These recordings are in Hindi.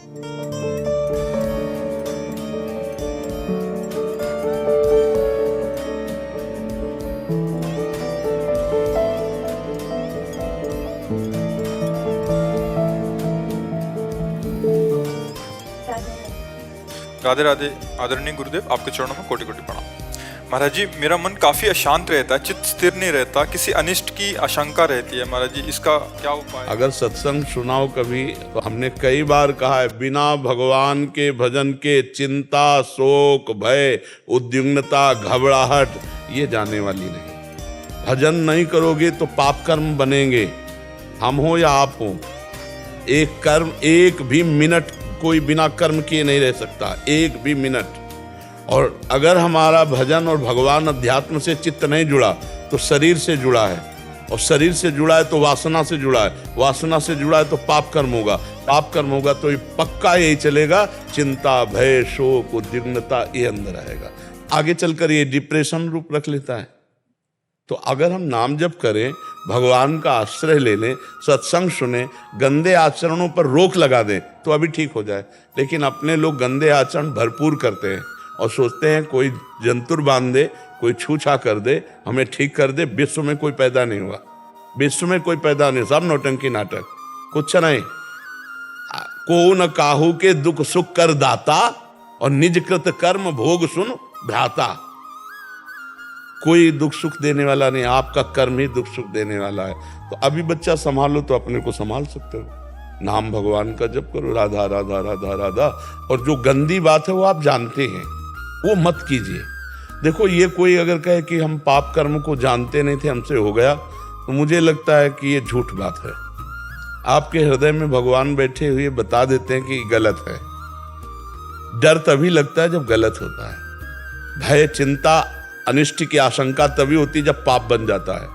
राधे राधे आदरणीय गुरुदेव, आपके चरणों में कोटि कोटि प्रणाम। महाराज जी, मेरा मन काफी अशांत रहता है, चित्त स्थिर नहीं रहता, किसी अनिष्ट की आशंका रहती है। महाराज जी, इसका क्या उपाय? अगर सत्संग सुनाओ कभी, तो हमने कई बार कहा है, बिना भगवान के भजन के चिंता, शोक, भय, उद्विग्नता, घबराहट ये जाने वाली नहीं। भजन नहीं करोगे तो पाप कर्म बनेंगे, हम हो या आप हो। एक कर्म, एक भी मिनट कोई बिना कर्म किए नहीं रह सकता, एक भी मिनट। और अगर हमारा भजन और भगवान अध्यात्म से चित्त नहीं जुड़ा तो शरीर से जुड़ा है, और शरीर से जुड़ा है तो वासना से जुड़ा है, वासना से जुड़ा है तो पाप कर्म होगा, पाप कर्म होगा तो ये पक्का यही चलेगा, चिंता, भय, शोक, उद्विग्नता ये अंदर आएगा। आगे चलकर ये डिप्रेशन रूप रख लेता है। तो अगर हम नाम जप करें, भगवान का आश्रय ले लें, सत्संग सुने, गंदे आचरणों पर रोक लगा दें तो अभी ठीक हो जाए। लेकिन अपने लोग गंदे आचरण भरपूर करते हैं और सोचते हैं कोई जंतुर बांध दे, कोई छूछा कर दे, हमें ठीक कर दे। विश्व में कोई पैदा नहीं हुआ, विश्व में कोई पैदा नहीं, सब नौटंकी नाटक, कुछ नहीं। को न काहू के दुख सुख कर दाता, और निज कृत कर्म भोग सुन भ्राता। कोई दुख सुख देने वाला नहीं, आपका कर्म ही दुख सुख देने वाला है। तो अभी बच्चा संभालो तो अपने को संभाल सकते हो। नाम भगवान का जप करो, राधा राधा राधा राधा। और जो गंदी बात है वो आप जानते हैं, वो मत कीजिए। देखो, ये कोई अगर कहे कि हम पाप कर्म को जानते नहीं थे, हमसे हो गया, तो मुझे लगता है कि ये झूठ बात है। आपके हृदय में भगवान बैठे हुए बता देते हैं कि गलत है। डर तभी लगता है जब गलत होता है। भय, चिंता, अनिष्ट की आशंका तभी होती जब पाप बन जाता है।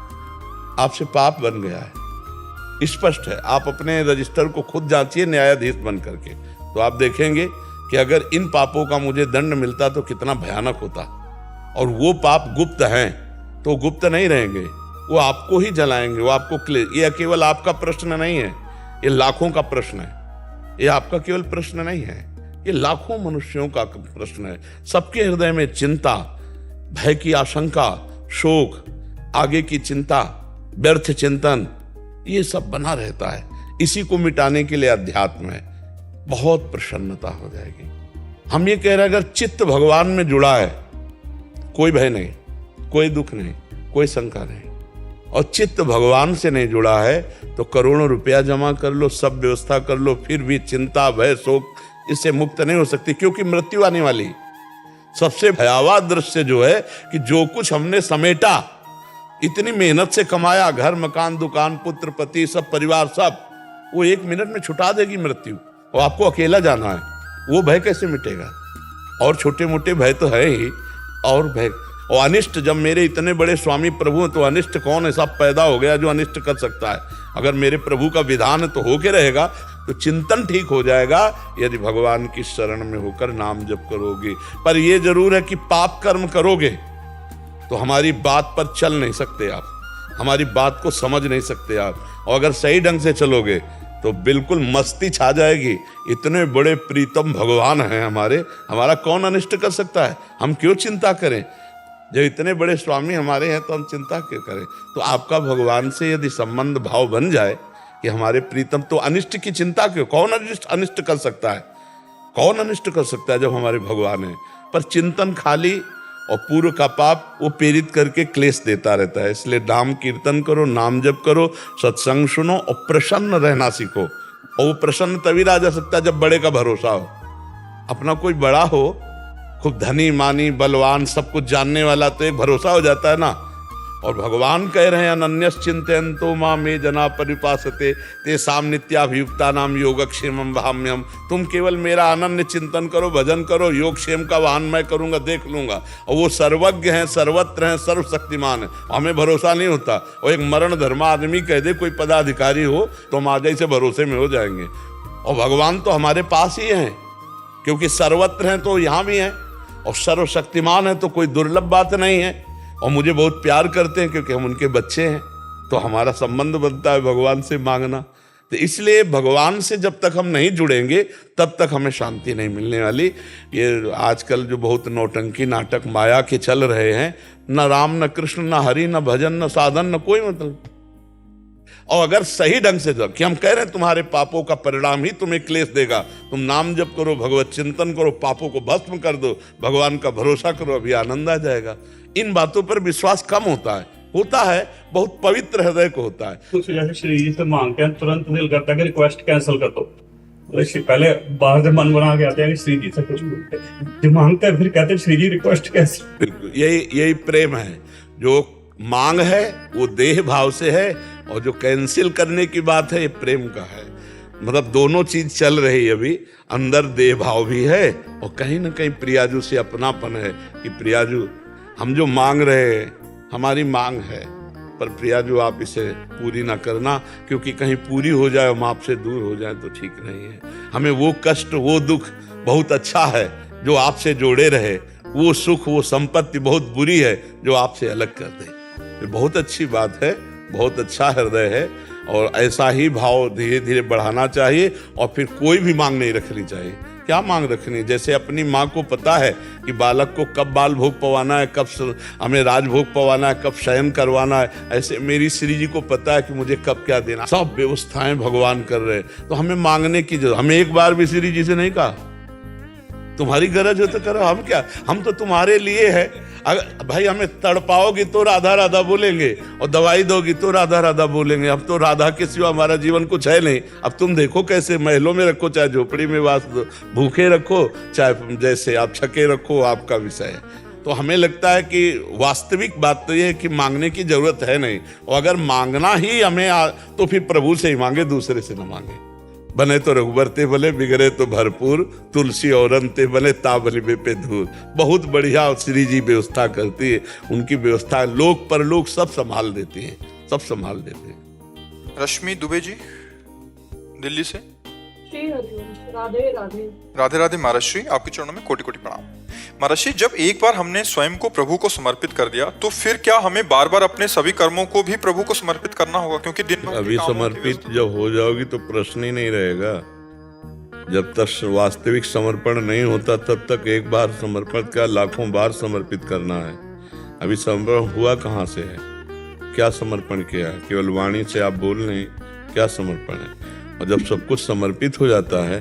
आपसे पाप बन गया है, स्पष्ट है। आप अपने रजिस्टर को खुद जांचिए न्यायाधीश बन करके, तो आप देखेंगे कि अगर इन पापों का मुझे दंड मिलता तो कितना भयानक होता। और वो पाप गुप्त हैं तो गुप्त नहीं रहेंगे, वो आपको ही जलाएंगे, वो आपको। ये केवल आपका प्रश्न नहीं है, ये लाखों का प्रश्न है। ये आपका केवल प्रश्न नहीं है, ये लाखों मनुष्यों का प्रश्न है। सबके हृदय में चिंता, भय की आशंका, शोक, आगे की चिंता, व्यर्थ चिंतन, ये सब बना रहता है। इसी को मिटाने के लिए अध्यात्म है, बहुत प्रसन्नता हो जाएगी। हम ये कह रहे हैं, अगर चित्त भगवान में जुड़ा है, कोई भय नहीं, कोई दुख नहीं, कोई शंका नहीं। और चित्त भगवान से नहीं जुड़ा है तो करोड़ों रुपया जमा कर लो, सब व्यवस्था कर लो, फिर भी चिंता, भय, शोक इससे मुक्त नहीं हो सकती, क्योंकि मृत्यु आने वाली। सबसे भयावह दृश्य जो है कि जो कुछ हमने समेटा, इतनी मेहनत से कमाया, घर, मकान, दुकान, पुत्र, पति, सब परिवार, सब, वो एक मिनट में छुटा देगी मृत्यु। और आपको अकेला जाना है, वो भय कैसे मिटेगा? और छोटे मोटे भय तो है ही, और भय और अनिष्ट। जब मेरे इतने बड़े स्वामी प्रभु हैं तो अनिष्ट कौन है? सब पैदा हो गया जो अनिष्ट कर सकता है। अगर मेरे प्रभु का विधान है तो होके रहेगा, तो चिंतन ठीक हो जाएगा यदि भगवान की शरण में होकर नाम जप करोगे। पर यह जरूर है कि पाप कर्म करोगे तो हमारी बात पर चल नहीं सकते आप, हमारी बात को समझ नहीं सकते आप। और अगर सही ढंग से चलोगे तो बिल्कुल मस्ती छा जाएगी। इतने बड़े प्रीतम भगवान हैं हमारे, हमारा कौन अनिष्ट कर सकता है? हम क्यों चिंता करें? जब इतने बड़े स्वामी हमारे हैं तो हम चिंता क्यों करें? तो आपका भगवान से यदि संबंध भाव बन जाए कि हमारे प्रीतम, तो अनिष्ट की चिंता क्यों? कौन अनिष्ट कर सकता है? कौन अनिष्ट कर सकता है जब हमारे भगवान है? पर चिंतन खाली और पूर्व का पाप वो प्रेरित करके क्लेश देता रहता है। इसलिए नाम कीर्तन करो, नाम जप करो, सत्संग सुनो और प्रसन्न रहना सीखो। और वो प्रसन्न तभी रहा जा सकता है जब बड़े का भरोसा हो। अपना कोई बड़ा हो, खूब धनी, मानी, बलवान, सब कुछ जानने वाला, तो एक भरोसा हो जाता है ना। और भगवान कह रहे हैं, अनन्यस चिंतयन्तो मां मे जना परिपासते तेषां नित्याभियुक्तानां योगक्षेमं वहाम्यहम्। तुम केवल मेरा अनन्य चिंतन करो, भजन करो, योगक्षेम का वाहन मैं करूंगा, देख लूंगा। और वो सर्वज्ञ हैं, सर्वत्र हैं, सर्वशक्तिमान है। हमें भरोसा नहीं होता। और एक मरण धर्मा आदमी कह दे, कोई पदाधिकारी हो, तो हम आज से भरोसे में हो जाएंगे। और भगवान तो हमारे पास ही हैं, क्योंकि सर्वत्र हैं तो यहाँ भी हैं, और सर्वशक्तिमान है तो कोई दुर्लभ बात नहीं है। और मुझे बहुत प्यार करते हैं क्योंकि हम उनके बच्चे हैं, तो हमारा संबंध बनता है भगवान से मांगना। तो इसलिए भगवान से जब तक हम नहीं जुड़ेंगे तब तक हमें शांति नहीं मिलने वाली। ये आजकल जो बहुत नौटंकी नाटक माया के चल रहे हैं, न राम न कृष्ण न हरि न भजन न साधन न कोई मतलब। और अगर सही ढंग से जब कि हम कह रहे हैं तुम्हारे पापों का परिणाम ही तुम्हें क्लेश देगा, तुम नाम जप करो, भगवत चिंतन करो, पापों को भस्म कर दो, भगवान का भरोसा करो, अभी आनंद आ जाएगा। इन बातों पर विश्वास कम होता है बहुत पवित्र हृदय को होता है। कुछ जैसे श्री जी से मांगते हैं, तुरंत दिल करता है कि रिक्वेस्ट कैंसिल कर दो। पहले बाहर से मन बना के आते हैं कि श्री जी से कुछ जो मांगते हैं, फिर कहते हैं श्री जी रिक्वेस्ट कैंसिल। बिल्कुल यही प्रेम है। जो मांग है वो देह भाव से है, और जो कैंसिल करने की बात है ये प्रेम का है। मतलब दोनों चीज चल रही है अभी, अंदर देह भाव भी है और कहीं ना कहीं प्रियाजू से अपनापन है कि प्रियाजू हम जो मांग रहे हैं हमारी मांग है, पर प्रियाजू आप इसे पूरी ना करना, क्योंकि कहीं पूरी हो जाए हम आपसे दूर हो जाए तो ठीक नहीं है। हमें वो कष्ट वो दुख बहुत अच्छा है जो आपसे जोड़े रहे, वो सुख वो संपत्ति बहुत बुरी है जो आपसे अलग कर दे। ये बहुत अच्छी बात है, बहुत अच्छा हृदय है, और ऐसा ही भाव धीरे धीरे बढ़ाना चाहिए। और फिर कोई भी मांग नहीं रखनी चाहिए। क्या मांग रखनी? जैसे अपनी माँ को पता है कि बालक को कब बाल भोग पवाना है, कब हमें राजभोग पवाना है, कब शयन करवाना है, ऐसे मेरी श्री जी को पता है कि मुझे कब क्या देना। सब व्यवस्थाएं भगवान कर रहे हैं, तो हमें मांगने की जरूरत। हमें एक बार भी श्री जी से नहीं कहा तुम्हारी गरज हो तो करो, हम क्या, हम तो तुम्हारे लिए है। अगर भाई हमें तड़पाओगी तो राधा राधा बोलेंगे, और दवाई दोगी तो राधा राधा बोलेंगे। अब तो राधा के सिवा हमारा जीवन कुछ है नहीं। अब तुम देखो कैसे महलों में रखो, चाहे झोपड़ी में वास दो, भूखे रखो, चाहे जैसे आप छके रखो, आपका विषय है। तो हमें लगता है कि वास्तविक बात तो ये है कि मांगने की जरूरत है नहीं। और अगर मांगना ही हमें तो फिर प्रभु से ही मांगे, दूसरे से न मांगे। बने तो रघुबर ते भले, बिगड़े तो भरपूर, तुलसी और ते बने ताबली पे धूर। बहुत बढ़िया श्री जी व्यवस्था करती है, उनकी व्यवस्था लोक परलोक सब संभाल देती है, सब संभाल देते हैं। रश्मि दुबे जी दिल्ली से। राधे राधे। राधे राधे महाराज श्री, आपके चरणों में कोटि कोटि प्रणाम। महाराज श्री, जब एक बार हमने स्वयं को प्रभु को समर्पित कर दिया तो फिर क्या हमें बार बार अपने सभी कर्मों को भी प्रभु को समर्पित करना होगा? क्योंकि दिन भर अभी समर्पित जब हो जाओगी तो प्रश्न ही नहीं रहेगा। जब तक वास्तविक समर्पण नहीं होता तब तक एक बार समर्पण क्या लाखों बार समर्पित करना है। अभी समर्पण हुआ कहाँ से है? क्या समर्पण किया है? केवल वाणी से आप बोल रहे, क्या समर्पण है? और जब सब कुछ समर्पित हो जाता है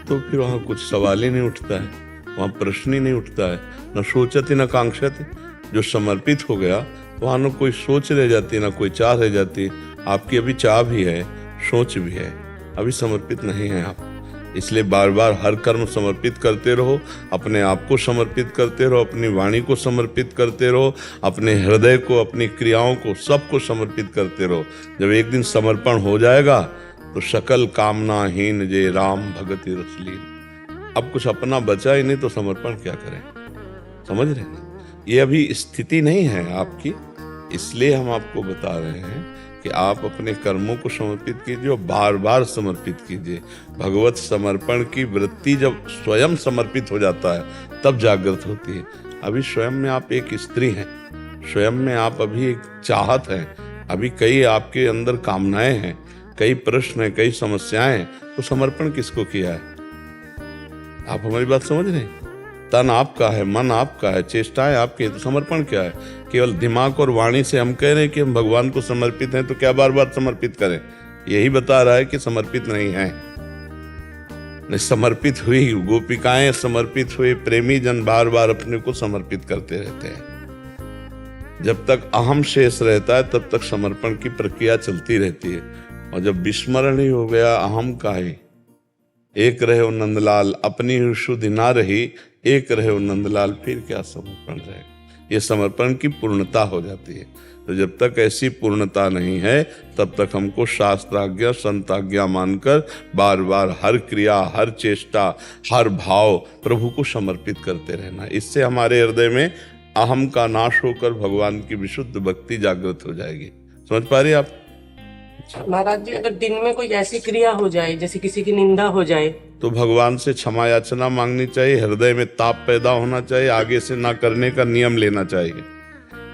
तो फिर वहाँ कुछ सवाल ही नहीं उठता है, वहाँ प्रश्न ही नहीं उठता है। न सोचती न कांक्षती। जो समर्पित हो गया वहाँ न कोई सोच रह जाती, न कोई चाह रह जाती। आपकी अभी चाह भी है, सोच भी है, अभी समर्पित नहीं है आप। इसलिए बार बार हर कर्म समर्पित करते रहो, अपने आप को समर्पित करते रहो, अपनी वाणी को समर्पित करते रहो, अपने हृदय को, अपनी क्रियाओं को, सबको समर्पित करते रहो। जब एक दिन समर्पण हो जाएगा तो सकल कामनाहीन जे राम भगति रसलीन। अब कुछ अपना बचा ही नहीं तो समर्पण क्या करें? समझ रहे हैं? ये अभी स्थिति नहीं है आपकी, इसलिए हम आपको बता रहे हैं कि आप अपने कर्मों को समर्पित कीजिए और बार बार समर्पित कीजिए। भगवत समर्पण की वृत्ति जब स्वयं समर्पित हो जाता है तब जागृत होती है। अभी स्वयं में आप एक स्त्री हैं, स्वयं में आप अभी एक चाहत हैं, अभी कई आपके अंदर कामनाएं हैं, कई प्रश्न हैं, कई समस्याएं हैं, तो समर्पण किसको किया है? आप हमारी बात समझ रहे हैं? तन आपका है, मन आपका है, चेष्टाएं आपकी, तो समर्पण क्या है? केवल दिमाग और वाणी से हम कह रहे हैं कि हम भगवान को समर्पित हैं, तो क्या बार बार समर्पित करें? यही बता रहा है कि समर्पित नहीं है। नहीं, समर्पित हुई गोपिकाएं, समर्पित हुए प्रेमी जन बार बार अपने को समर्पित करते रहते हैं। जब तक अहम शेष रहता है तब तक समर्पण की प्रक्रिया चलती रहती है। और जब विस्मरण ही हो गया अहम का ही, एक रहे नंदलाल अपनी शुद्धि ना रही, एक रहे नंदलाल, फिर क्या समर्पण रहेगा? ये समर्पण की पूर्णता हो जाती है। तो जब तक ऐसी पूर्णता नहीं है तब तक हमको शास्त्राज्ञा संताज्ञा मानकर बार बार हर क्रिया, हर चेष्टा, हर भाव प्रभु को समर्पित करते रहना। इससे हमारे हृदय में अहम का नाश होकर भगवान की विशुद्ध भक्ति जागृत हो जाएगी। समझ पा रही आप? महाराज जी, अगर दिन में कोई ऐसी क्रिया हो जाए जैसे किसी की निंदा हो जाए तो भगवान से क्षमा याचना मांगनी चाहिए, हृदय में ताप पैदा होना चाहिए, आगे से ना करने का नियम लेना चाहिए।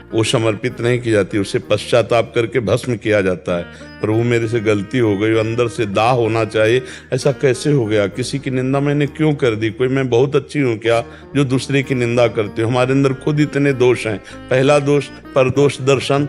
वो समर्पित नहीं की जाती, उसे पश्चाताप करके भस्म किया जाता है। प्रभु मेरे से गलती हो गई, अंदर से दाह होना चाहिए, ऐसा कैसे हो गया, किसी की निंदा मैंने क्यों कर दी, कोई मैं बहुत अच्छी हूँ क्या जो दूसरे की निंदा करती हूँ। हमारे अंदर खुद इतने दोष हैं। पहला दोष परदोष दर्शन,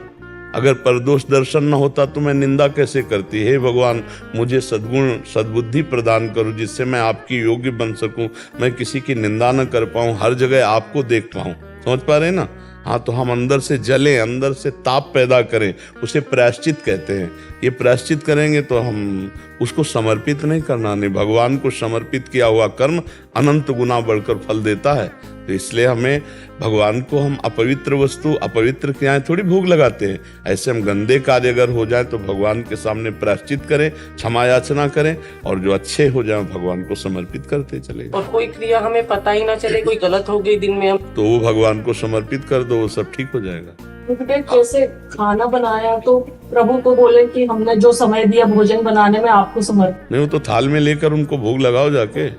अगर परदोष दर्शन न होता तो मैं निंदा कैसे करती। हे भगवान, मुझे सद्गुण सद्बुद्धि प्रदान करो जिससे मैं आपकी योग्य बन सकूं, मैं किसी की निंदा न कर पाऊं, हर जगह आपको देख पाऊं। समझ पा रहे हैं ना? हाँ, तो हम अंदर से जलें, अंदर से ताप पैदा करें, उसे प्रायश्चित कहते हैं। ये प्रायश्चित करेंगे तो हम उसको समर्पित नहीं करना, नहीं, भगवान को समर्पित किया हुआ कर्म अनंत गुना बढ़कर फल देता है। तो इसलिए हमें भगवान को हम अपवित्र वस्तु अपवित्र क्रियाएं थोड़ी भोग लगाते हैं। ऐसे हम गंदे कार्य अगर हो जाए तो भगवान के सामने प्रायश्चित करें, क्षमा याचना करें, और जो अच्छे हो जाए भगवान को समर्पित करते चले। और कोई क्रिया हमें पता ही ना चले, कोई गलत हो गई दिन में, हम तो वो भगवान को समर्पित कर दो, वो सब ठीक हो जाएगा। जैसे खाना बनाया तो प्रभु को बोले कि हमने जो समय दिया भोजन बनाने में आपको समर्पित। नहीं, वो तो थाल में लेकर उनको भोग लगाओ जाके।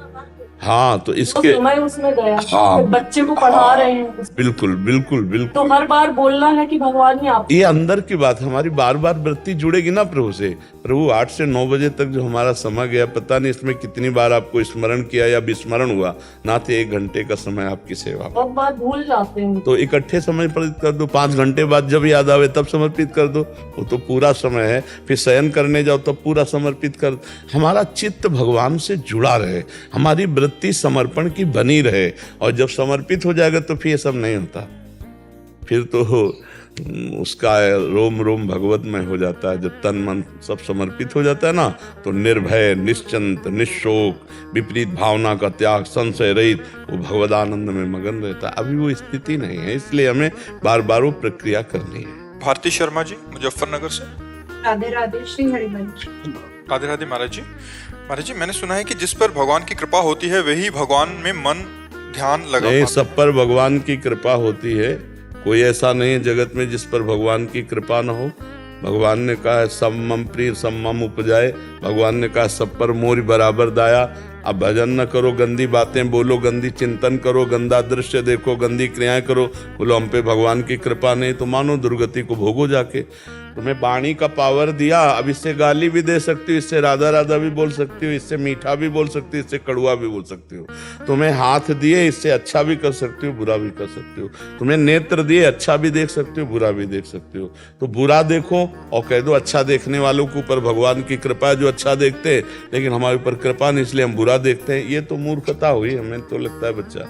हाँ, तो इसके समय उसमें गया। हाँ, बच्चे को पढ़ा रहे हैं। बिल्कुल बिल्कुल बिल्कुल। तो हर बार बोलना है कि भगवान ही आप। ये अंदर की बात, हमारी बार बार वृत्ति जुड़ेगी ना प्रभु से। प्रभु 8 से 9 बजे तक जो हमारा समय गया, पता नहीं इसमें कितनी बार आपको स्मरण किया या विस्मरण हुआ, ना तो 1 घंटे का समय आपकी सेवा। बहुत बार भूल जाते हैं, तो इकट्ठे समर्पित कर दो, 5 घंटे बाद जब याद आवे तब समर्पित कर दो, वो तो पूरा समय है। फिर शयन करने जाओ तब पूरा समर्पित कर। हमारा चित्त भगवान से जुड़ा रहे, हमारी वृत्ति समर्पण की बनी रहे, और जब समर्पित हो जाएगा तो फिर ये सब नहीं होता। फिर तो उसका रोम रोम भगवतमय हो जाता है। जब तन मन सब समर्पित हो जाता है ना, तो निर्भय, निश्चिंत, निशोक, विपरीत भावना का त्याग, संशय रहित वो भगवदानंद में मगन रहता है। अभी वो स्थिति नहीं है, इसलिए हमें बार बार वो प्रक्रिया करनी है। भारती शर्मा जी, मुजफ्फरनगर से। राधे राधे, श्री हरिवंश। राधे राधे महाराज जी। महाराज जी, मैंने सुना है कि जिस पर भगवान की कृपा होती है वही भगवान में मन ध्यान लगा। नहीं, सब पर भगवान की कृपा होती है। कोई ऐसा नहीं है जगत में जिस पर भगवान की कृपा न हो। भगवान ने कहा है समम प्रिय समम उपजाए। भगवान ने कहा सब पर मोर बराबर दाया। अब भजन न करो, गंदी बातें बोलो, गंदी चिंतन करो, गंदा दृश्य देखो, गंदी क्रियाएं करो, बोलो हम पे भगवान की कृपा नहीं, तो मानो दुर्गति को भोगो जाके। तुम्हें वाणी का पावर दिया, अब इससे गाली भी दे सकती हो, इससे राधा राधा भी बोल सकती हो, इससे मीठा भी बोल सकती हो, इससे कड़वा भी बोल सकती हो। तुम्हें हाथ दिए, इससे अच्छा भी कर सकती हो, बुरा भी कर सकती हो। तुम्हें नेत्र दिए, अच्छा भी देख सकते हो, बुरा भी देख सकते हो। तो बुरा देखो और कह दो अच्छा देखने वालों के ऊपर भगवान की कृपा है, जो अच्छा देखते हैं, लेकिन हमारे ऊपर कृपा नहीं इसलिए हम बुरा देखते हैं। ये तो मूर्खता हुई। हमें तो लगता है बच्चा,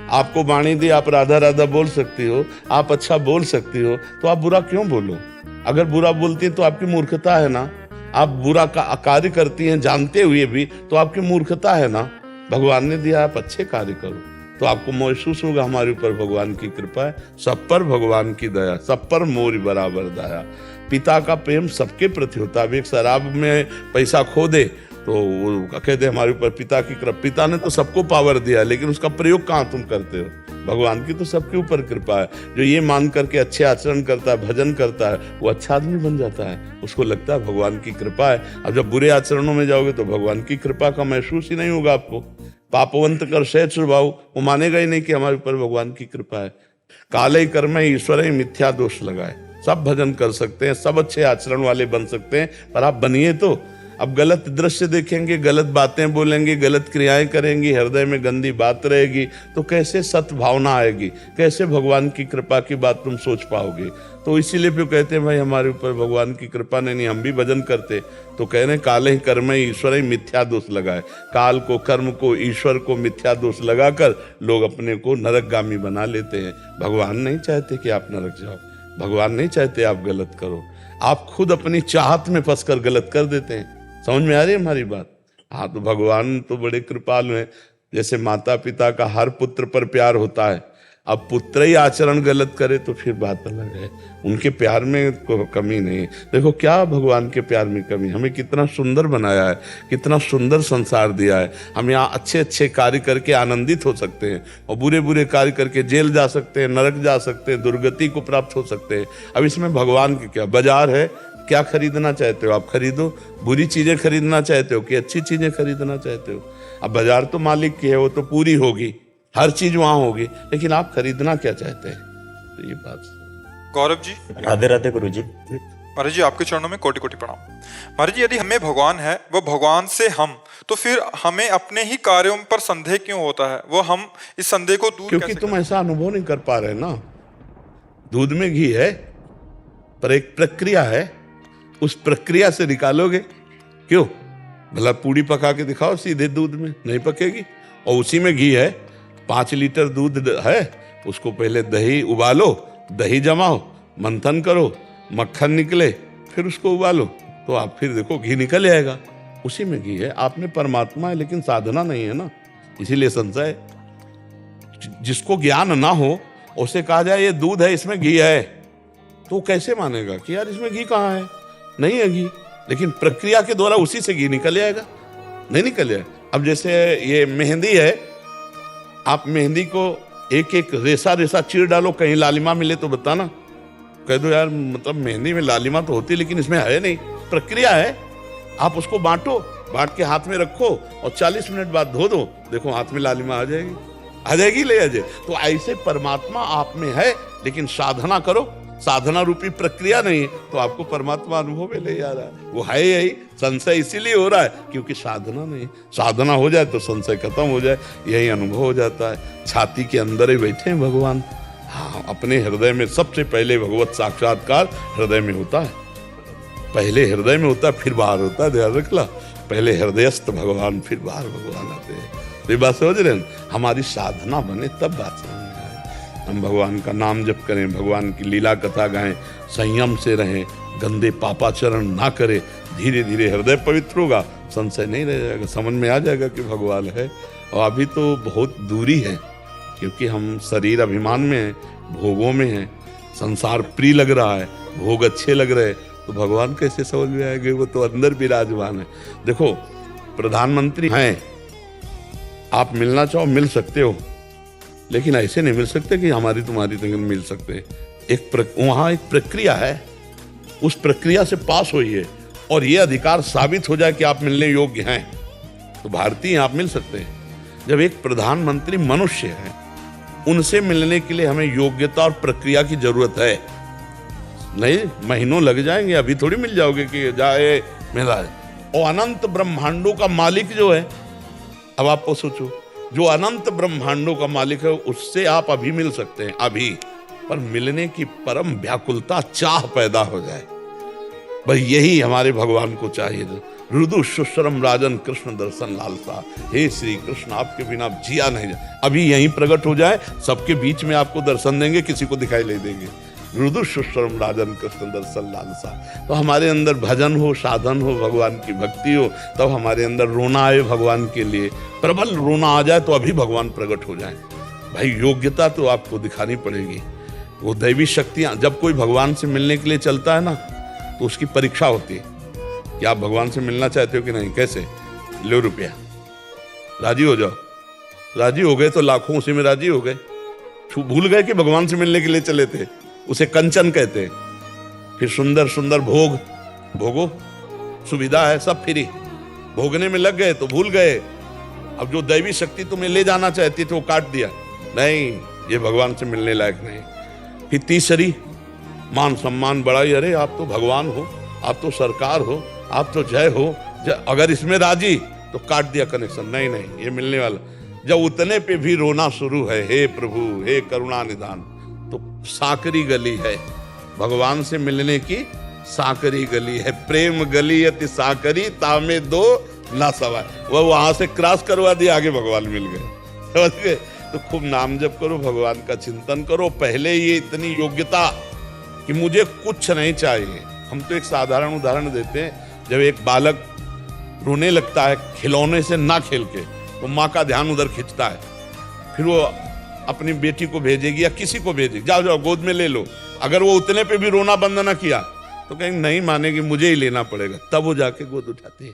आपको वाणी दी, आप राधा राधा बोल सकती हो, आप अच्छा बोल सकती हो, तो आप बुरा क्यों बोलो? अगर बुरा बोलती है तो आपकी मूर्खता है ना। आप बुरा का कार्य करती हैं जानते हुए भी, तो आपकी मूर्खता है ना। भगवान ने दिया, आप अच्छे कार्य करो, तो आपको महसूस होगा हमारे ऊपर भगवान की कृपा है। सब पर भगवान की दया, सब पर मोर बराबर दया। पिता का प्रेम सबके प्रति होता है। अब एक शराब में पैसा खो दे तो वो कह दे हमारे ऊपर पिता की कृपा। पिता ने तो सबको पावर दिया, लेकिन उसका प्रयोग कहाँ तुम करते हो? भगवान की तो सबके ऊपर कृपा है। जो ये मान करके अच्छे आचरण करता है, भजन करता है, वो अच्छा आदमी बन जाता है। उसको लगता है भगवान की कृपा है। अब जब बुरे आचरणों में जाओगे तो भगवान की कृपा का महसूस ही नहीं होगा आपको। पापवंत कर सहज भाव, वो मानेगा ही नहीं कि हमारे ऊपर भगवान की कृपा है। काले कर्म ईश्वर ही मिथ्या दोष लगाए। सब भजन कर सकते हैं, सब अच्छे आचरण वाले बन सकते हैं, पर आप बनिए तो। अब गलत दृश्य देखेंगे, गलत बातें बोलेंगे, गलत क्रियाएं करेंगी, हृदय में गंदी बात रहेगी, तो कैसे सत्भावना आएगी? कैसे भगवान की कृपा की बात तुम सोच पाओगे? तो इसीलिए फिर कहते हैं भाई हमारे ऊपर भगवान की कृपा नहीं, हम भी भजन करते। तो कह रहे हैं काले ही कर्म ईश्वर ही मिथ्या दोष लगाए। काल को, कर्म को, ईश्वर को मिथ्या दोष लगाकर लोग अपने को नरकगामी बना लेते हैं। भगवान नहीं चाहते कि आप नरक जाओ, भगवान नहीं चाहते आप गलत करो। आप खुद अपनी चाहत में फंसकर गलत कर देते हैं। समझ में आ रही है हमारी बात? हाँ, तो भगवान तो बड़े कृपालु हैं। जैसे माता पिता का हर पुत्र पर प्यार होता है, अब पुत्र ही आचरण गलत करे तो फिर बात अलग है। उनके प्यार में कोई कमी नहीं। देखो क्या भगवान के प्यार में कमी। हमें कितना सुंदर बनाया है, कितना सुंदर संसार दिया है। हम यहाँ अच्छे अच्छे कार्य करके आनंदित हो सकते हैं, और बुरे बुरे कार्य करके जेल जा सकते हैं, नरक जा सकते हैं, दुर्गति को प्राप्त हो सकते हैं। अब इसमें भगवान की क्या? बाजार है, क्या खरीदना चाहते हो आप खरीदो। बुरी चीजें खरीदना चाहते हो कि अच्छी चीजें खरीदना चाहते हो? अब बाजार तो मालिक की है, वो तो पूरी होगी, हर चीज वहां होगी, लेकिन आप खरीदना क्या चाहते हैं? तो ये बात। गौरव जी। राधे राधे गुरु जी। महाराज जी आपके चरणों में कोटि कोटि प्रणाम। महाराज जी यदि हमें भगवान है वह भगवान से हम, तो फिर हमें अपने ही कार्यों पर संदेह क्यों होता है? वो हम इस संदेह को दूर क्योंकि कैसे तुम ऐसा अनुभव नहीं कर पा रहे ना। दूध में घी है पर एक प्रक्रिया है, उस प्रक्रिया से निकालोगे क्यों? भला पूड़ी पका के दिखाओ सीधे दूध में, नहीं पकेगी। और उसी में घी है, 5 लीटर दूध है, उसको पहले दही उबालो, दही जमाओ, मंथन करो, मक्खन निकले, फिर उसको उबालो, तो आप फिर देखो घी निकल आएगा। उसी में घी है। आप में परमात्मा है लेकिन साधना नहीं है ना, इसीलिए संशय। जिसको ज्ञान ना हो उसे कहा जाए ये दूध है इसमें घी है, तो कैसे मानेगा कि यार इसमें घी कहाँ है? नहीं है घी, लेकिन प्रक्रिया के द्वारा उसी से घी निकल आएगा। नहीं निकल आएगा। अब जैसे ये मेहंदी है, आप मेहंदी को एक एक रेसा रेसा चीर डालो, कहीं लालिमा मिले तो बताना। कह दो यार मतलब मेहंदी में लालिमा तो होती है लेकिन इसमें है नहीं। प्रक्रिया है, आप उसको बांटो, बांट के हाथ में रखो और 40 मिनट बाद धो दो, देखो हाथ में लालिमा आ जाएगी ले आ जाए। तो ऐसे परमात्मा आप में है लेकिन साधना करो, साधना रूपी प्रक्रिया नहीं है तो आपको परमात्मा अनुभव में ले आ रहा है। वो है यही, संशय इसीलिए हो रहा है क्योंकि साधना नहीं। साधना हो जाए तो संशय खत्म हो जाए, यही अनुभव हो जाता है। छाती के अंदर ही बैठे हैं भगवान। हाँ, अपने हृदय में सबसे पहले भगवत साक्षात्कार हृदय में होता है। पहले हृदय में होता है फिर बाहर होता है, ध्यान रखला। पहले हृदयस्थ भगवान फिर बाहर भगवान आते हैं। तो ये बात समझ रहे हैं? हमारी साधना बने तब बात समझ में आए। हम भगवान का नाम जप करें, भगवान की लीला कथा गाएं, संयम से रहें, गंदे पापाचरण ना करें, धीरे धीरे हृदय पवित्र होगा, संशय नहीं रह जाएगा, समझ में आ जाएगा कि भगवान है। और अभी तो बहुत दूरी है क्योंकि हम शरीर अभिमान में हैं, भोगों में हैं, संसार प्रिय लग रहा है, भोग अच्छे लग रहे, तो भगवान कैसे समझ में आएंगे? वो तो अंदर विराजमान है। देखो प्रधानमंत्री हैं, आप मिलना चाहो मिल सकते हो, लेकिन ऐसे नहीं मिल सकते कि हमारी तुम्हारी तक मिल सकते। वहाँ एक प्रक्रिया है, उस प्रक्रिया से पास हुई है और ये अधिकार साबित हो जाए कि आप मिलने योग्य हैं तो भारतीय आप मिल सकते हैं। जब एक प्रधानमंत्री मनुष्य है, उनसे मिलने के लिए हमें योग्यता और प्रक्रिया की जरूरत है। नहीं, महीनों लग जाएंगे, अभी थोड़ी मिल जाओगे कि जाए मिला है। और अनंत ब्रह्मांडों का मालिक जो है, अब आपको सोचो, जो अनंत ब्रह्मांडों का मालिक है उससे आप अभी मिल सकते हैं, अभी। पर मिलने की परम व्याकुलता, चाह पैदा हो जाए, भाई यही हमारे भगवान को चाहिए। रुदु सुश्रम राजन कृष्ण दर्शन लालसा, हे श्री कृष्ण आपके बिना जिया नहीं जा। अभी यहीं प्रकट हो जाए, सबके बीच में आपको दर्शन देंगे, किसी को दिखाई नहीं देंगे। रुदु सुश्रम राजन कृष्ण दर्शन लालसा। तो हमारे अंदर भजन हो, साधन हो, भगवान की भक्ति हो, तब हमारे अंदर रोना आए भगवान के लिए, प्रबल रोना आ जाए तो अभी भगवान प्रकट हो जाए। भाई योग्यता तो आपको दिखानी पड़ेगी। वो दैवी शक्तियां, जब कोई भगवान से मिलने के लिए चलता है ना, तो उसकी परीक्षा होती है कि आप भगवान से मिलना चाहते हो कि नहीं। कैसे? लो रुपया, राजी हो जाओ। राजी हो गए तो लाखों उसी में राजी हो गए। भूल गए कि भगवान से मिलने के लिए चले थे। उसे कंचन कहते हैं। फिर सुंदर सुंदर भोग भोगो, सुविधा है, सब फ्री, भोगने में लग गए तो भूल गए। अब जो दैवी शक्ति तुम्हें ले जाना चाहती थी वो काट दिया, नहीं ये भगवान से मिलने लायक नहीं। फिर तीसरी मान सम्मान बढ़ाई, अरे आप तो भगवान हो, आप तो सरकार हो, आप तो जय हो, अगर इसमें राजी तो काट दिया कनेक्शन, नहीं नहीं ये मिलने वाला। जब उतने पे भी रोना शुरू है, हे प्रभु हे करुणा निधान, तो साकरी गली है भगवान से मिलने की, साकरी गली है, प्रेम गली अति साकरी तामे दो ना सवाय। वह वहां से क्रॉस करवा दिया, आगे भगवान मिल गए, समझ गए। तो खूब नाम जप करो, भगवान का चिंतन करो। पहले ये इतनी योग्यता कि मुझे कुछ नहीं चाहिए। हम तो एक साधारण उदाहरण देते हैं, जब एक बालक रोने लगता है खिलौने से ना खेल के, तो माँ का ध्यान उधर खींचता है, फिर वो अपनी बेटी को भेजेगी या किसी को भेजेगी, जाओ जाओ गोद में ले लो। अगर वो उतने पे भी रोना बंद ना किया तो कहेंगे नहीं मानेगी, मुझे ही लेना पड़ेगा, तब वो जाके गोद उठाती है।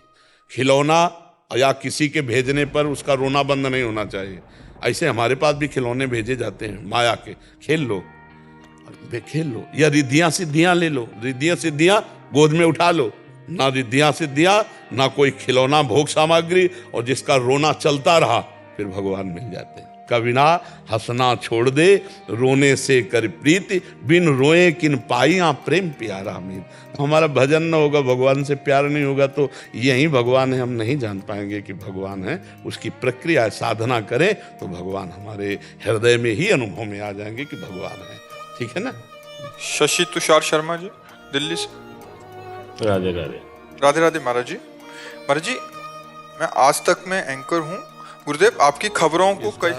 खिलौना या किसी के भेजने पर उसका रोना बंद नहीं होना चाहिए। ऐसे हमारे पास भी खिलौने भेजे जाते हैं माया के, खेल लो खेल लो, या रिद्धियां सिद्धियां ले लो, रिद्धियां सिद्धियां गोद में उठा लो। ना रिद्धियां सिद्धियां, ना कोई खिलौना भोग सामग्री, और जिसका रोना चलता रहा फिर भगवान मिल जाते हैं। कविना हंसना छोड़ दे, रोने से कर प्रीति, बिन रोए किन पाइया प्रेम प्यारा मीत। हमारा भजन न होगा, भगवान से प्यार नहीं होगा, तो यही भगवान है, हम नहीं जान पाएंगे कि भगवान है। उसकी प्रक्रिया साधना करें तो भगवान हमारे हृदय में ही अनुभव में आ जाएंगे कि भगवान है। ठीक है ना। शशि तुषार शर्मा जी दिल्ली से। राधे राधे। राधे राधे महाराज जी। महाराज जी, मैं आज तक में एंकर हूँ। गुरुदेव, आपकी खबरों को कई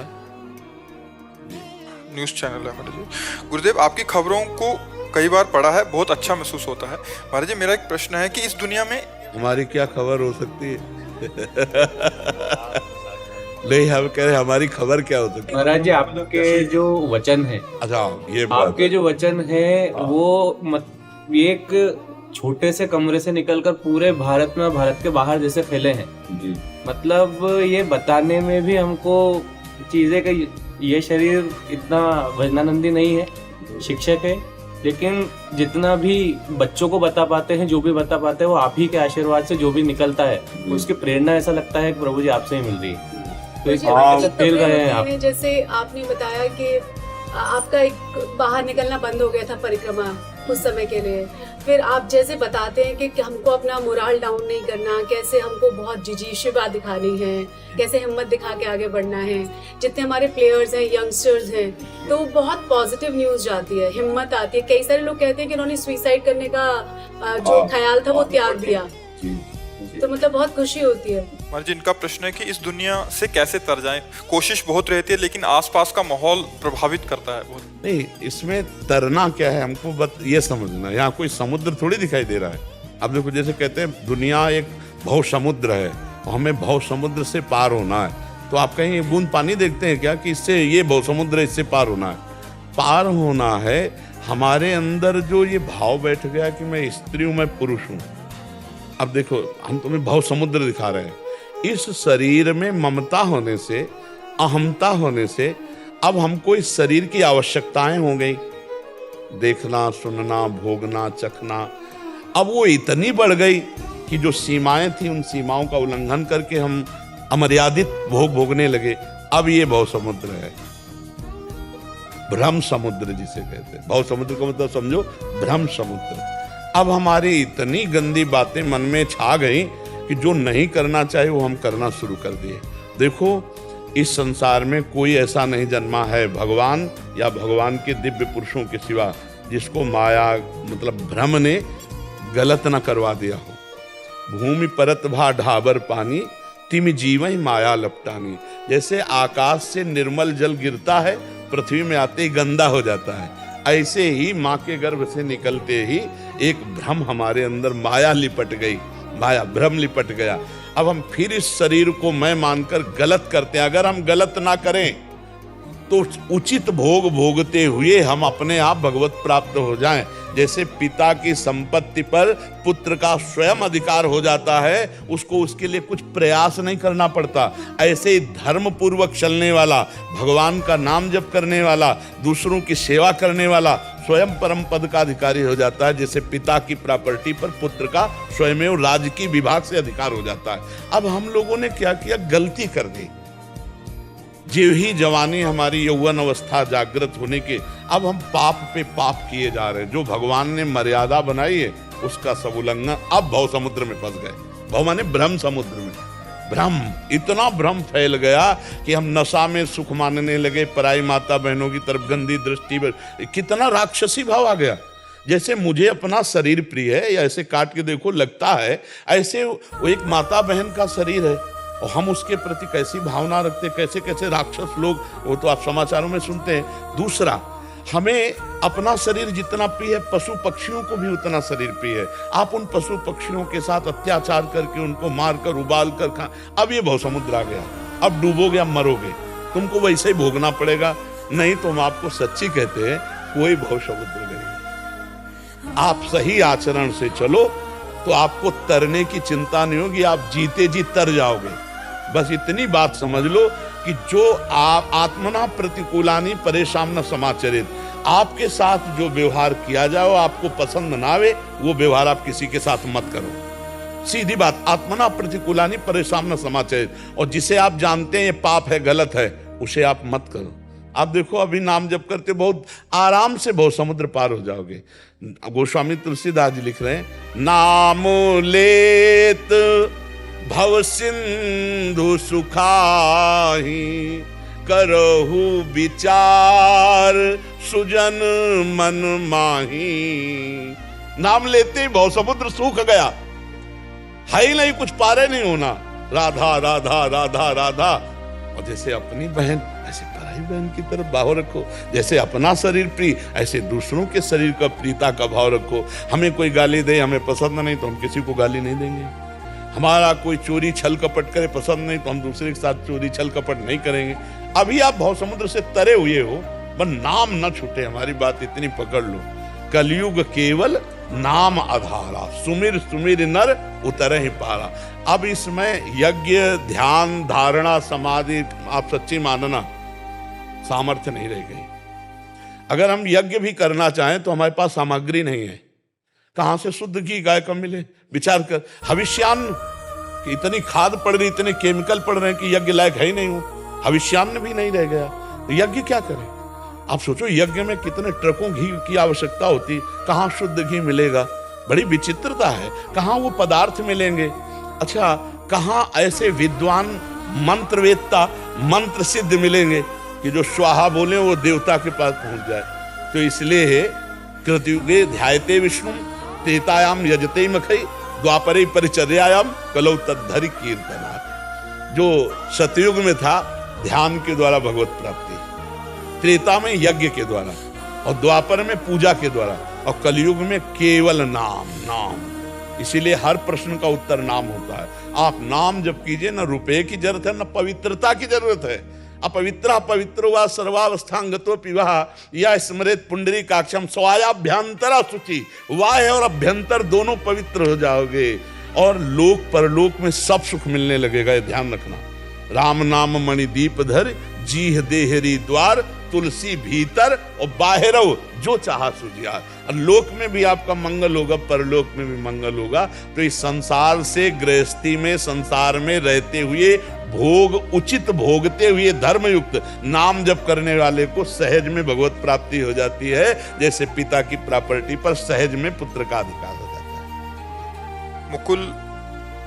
न्यूज़ चैनल है महाराज जी। गुरुदेव, आपकी खबरों को कई बार पढ़ा है, बहुत अच्छा महसूस होता है। महाराज जी, मेरा एक प्रश्न है कि इस दुनिया में हमारी क्या खबर हो सकती है? नहीं, हम कह रहे हमारी खबर क्या हो सकती है? महाराज जी, आपके जो वचन है, अच्छा, ये बात आपके जो वचन है वो एक छोटे से कमरे से निकलकर पूरे भारत में और भारत के बाहर जैसे फैले हैं जी। मतलब ये बताने में भी हमको चीजें कि ये शरीर इतना भजनानंदी नहीं है, शिक्षक है, लेकिन जितना भी बच्चों को बता पाते हैं, जो भी बता पाते हैं, वो आप ही के आशीर्वाद से जो भी निकलता है उसकी प्रेरणा ऐसा लगता है कि प्रभु जी आपसे ही मिल रही है। तो इस फैल रहे हैं आप। जैसे आपने बताया कि आपका एक बाहर निकलना बंद हो गया था परिक्रमा कुछ समय के लिए, फिर आप जैसे बताते हैं कि हमको अपना मोरल डाउन नहीं करना, कैसे हमको बहुत जिजीशुबा दिखानी है, कैसे हिम्मत दिखा के आगे बढ़ना है। जितने हमारे प्लेयर्स हैं, यंगस्टर्स हैं, तो बहुत पॉजिटिव न्यूज़ जाती है, हिम्मत आती है। कई सारे लोग कहते हैं कि उन्होंने सुसाइड करने का जो ख्याल था वो त्याग दिया, तो मतलब बहुत खुशी होती है। महाराज जी, इनका प्रश्न है कि इस दुनिया से कैसे तर जाएं। कोशिश बहुत रहती है, लेकिन आसपास का माहौल प्रभावित करता है बहुत। नहीं, इसमें तरना क्या है हमको बस ये समझना। यहाँ कोई समुद्र थोड़ी दिखाई दे रहा है। अब देखो, जैसे कहते हैं दुनिया एक भव समुद्र है और हमें भव समुद्र से पार होना है, तो आप कहीं बूंद पानी देखते हैं क्या कि इससे ये भव समुद्र है, इससे पार होना है? पार होना है हमारे अंदर जो ये भाव बैठ गया कि मैं स्त्री हूँ, मैं पुरुष हूँ। अब देखो, हम तुम्हें भव समुद्र दिखा रहे हैं। इस शरीर में ममता होने से, अहमता होने से अब हमको इस शरीर की आवश्यकताएं हो गई, देखना, सुनना, भोगना, चखना। अब वो इतनी बढ़ गई कि जो सीमाएं थी उन सीमाओं का उल्लंघन करके हम अमर्यादित भोग भोगने लगे। अब ये भव समुद्र है, भ्रम समुद्र जिसे कहते हैं। भव समुद्र का मतलब समझो, भ्रम समुद्र। अब हमारी इतनी गंदी बातें मन में छा गई कि जो नहीं करना चाहिए वो हम करना शुरू कर दिए। देखो, इस संसार में कोई ऐसा नहीं जन्मा है भगवान या भगवान के दिव्य पुरुषों के सिवा जिसको माया मतलब भ्रम ने गलत न करवा दिया हो। भूमि परत भा ढाबर पानी, तिम जीवई माया लपटानी। जैसे आकाश से निर्मल जल गिरता है, पृथ्वी में आते ही गंदा हो जाता है, ऐसे ही माँ के गर्भ से निकलते ही एक भ्रम हमारे अंदर, माया लिपट गई, माया भ्रम लिपट गया। अब हम फिर इस शरीर को मैं मानकर गलत करते हैं। अगर हम गलत ना करें तो उचित भोग भोगते हुए हम अपने आप भगवत प्राप्त हो जाएं। जैसे पिता की संपत्ति पर पुत्र का स्वयं अधिकार हो जाता है, उसको उसके लिए कुछ प्रयास नहीं करना पड़ता, ऐसे ही धर्म पूर्वक चलने वाला, भगवान का नाम जप करने वाला, दूसरों की सेवा करने वाला स्वयं परम पद का अधिकारी हो जाता है। जैसे पिता की प्रॉपर्टी पर पुत्र का स्वयं राजकीय विभाग से अधिकार हो जाता है। अब हम लोगों ने क्या किया, गलती कर दी। जीव ही जवानी हमारी यौवन अवस्था जागृत होने के, अब हम पाप पे पाप किए जा रहे हैं। जो भगवान ने मर्यादा बनाई है उसका सब उल्लंघन, अब भव समुद्र में फंस गए। भव माने भ्रम समुद्र में। भ्रम, इतना भ्रम फैल गया कि हम नशा में सुख मानने लगे, पराई माता बहनों की तरफ गंदी दृष्टि, कितना राक्षसी भाव आ गया। जैसे मुझे अपना शरीर प्रिय है, या ऐसे काट के देखो लगता है, ऐसे वो एक माता बहन का शरीर है और हम उसके प्रति कैसी भावना रखते, कैसे कैसे राक्षस लोग, वो तो आप समाचारों में सुनते हैं। दूसरा, हमें अपना शरीर जितना प्रिय है, पशु पक्षियों को भी उतना शरीर प्रिय है। आप उन पशु पक्षियों के साथ अत्याचार करके उनको मारकर उबाल कर खा, अब ये भव समुद्र आ गया। अब डूबोगे, अब मरोगे, तुमको वैसे ही भोगना पड़ेगा। नहीं तो हम आपको सच्ची कहते हैं, कोई भव समुद्र नहीं। आप सही आचरण से चलो तो आपको तरने की चिंता नहीं होगी, आप जीते जी तर जाओगे। बस इतनी बात समझ लो कि जो आत्मना प्रतिकूलानी परेशान न समाचरित, आपके साथ जो व्यवहार किया जाए वो आपको पसंद ना आवे, वो व्यवहार आप किसी के साथ मत करो। सीधी बात, आत्मना प्रतिकूलानी परेशान न समाचरित। और जिसे आप जानते हैं ये पाप है, गलत है, उसे आप मत करो। आप देखो अभी नाम जप करते बहुत आराम से बहुत समुद्र पार हो जाओगे। गोस्वामी तुलसीदास जी लिख रहे हैं, नामो लेत भव सिंधु सुखाही, करहु विचार सुजन मन माही। नाम लेते ही भव समुद्र सूख गया, है ही नहीं, कुछ पारे नहीं होना। राधा राधा राधा राधा। और जैसे अपनी बहन ऐसे पराई बहन की तरफ भाव रखो, जैसे अपना शरीर प्रिय ऐसे दूसरों के शरीर का प्रीता का भाव रखो। हमें कोई गाली दे, हमें पसंद नहीं तो हम किसी को गाली नहीं देंगे। हमारा कोई चोरी छल कपट करे, पसंद नहीं तो हम दूसरे के साथ चोरी छल कपट नहीं करेंगे। अभी आप भाव समुद्र से तरे हुए हो, बस नाम न छूटे। हमारी बात इतनी पकड़ लो, कलयुग केवल नाम आधारा, सुमिर सुमिर नर उतरे ही पारा। अब इसमें यज्ञ ध्यान धारणा समाधि आप सच्ची मानना सामर्थ्य नहीं रह गई। अगर हम यज्ञ भी करना चाहें तो हमारे पास सामग्री नहीं है। कहां से शुद्ध घी गाय का मिले? विचार कर। हविष्यान्न कि इतनी खाद पड़ रही, इतने केमिकल पड़ रहे हैं कि यज्ञ लायक है ही नहीं हो। हविष्यान्न भी नहीं रह गया तो यज्ञ क्या करें? आप सोचो यज्ञ में कितने ट्रकों घी की आवश्यकता होती, कहाँ शुद्ध घी मिलेगा? बड़ी विचित्रता है। कहाँ वो पदार्थ मिलेंगे? अच्छा, कहाँ ऐसे विद्वान मंत्रवेत्ता मंत्र सिद्ध मिलेंगे कि जो स्वाहा बोले वो देवता के पास पहुंच जाए? तो इसलिए कृतयुगे ध्यायते विष्णु, त्रेतायाम यजते मखई, द्वापरे परिचर्यायाम कलौ तद्धरि कीर्तना। जो सतयुग में था ध्यान के द्वारा भगवत प्राप्ति, त्रेता में यज्ञ के द्वारा, और द्वापर में पूजा के द्वारा, और कलयुग में केवल नाम नाम। इसीलिए हर प्रश्न का उत्तर नाम होता है। आप नाम जब कीजिए, न रुपए की जरूरत है न पवित्रता की जरूरत है। अपवित्र पवित्र व सर्वावस्थांगतो पिवा या स्मृत पुंडरीकाक्षम स्वायाभ्यंतरा शुचि। वाय और अभ्यंतर दोनों पवित्र हो जाओगे और लोक परलोक में सब सुख मिलने लगेगा। ये ध्यान रखना। राम नाम मणि दीप धर, जीह देहरी द्वार, तुलसी भीतर और बाहर जो चाहा सुजियार। लोक में भी आपका मंगल होगा, परलोक में भी मंगल होगा। तो इस संसार से गृहस्थी में, संसार में रहते हुए भोग उचित भोगते हुए धर्मयुक्त नाम जप करने वाले को सहज में भगवत प्राप्ति हो जाती है। जैसे पिता की प्रॉपर्टी पर सहज में पुत्र का अधिकार हो जाता है। मुकुल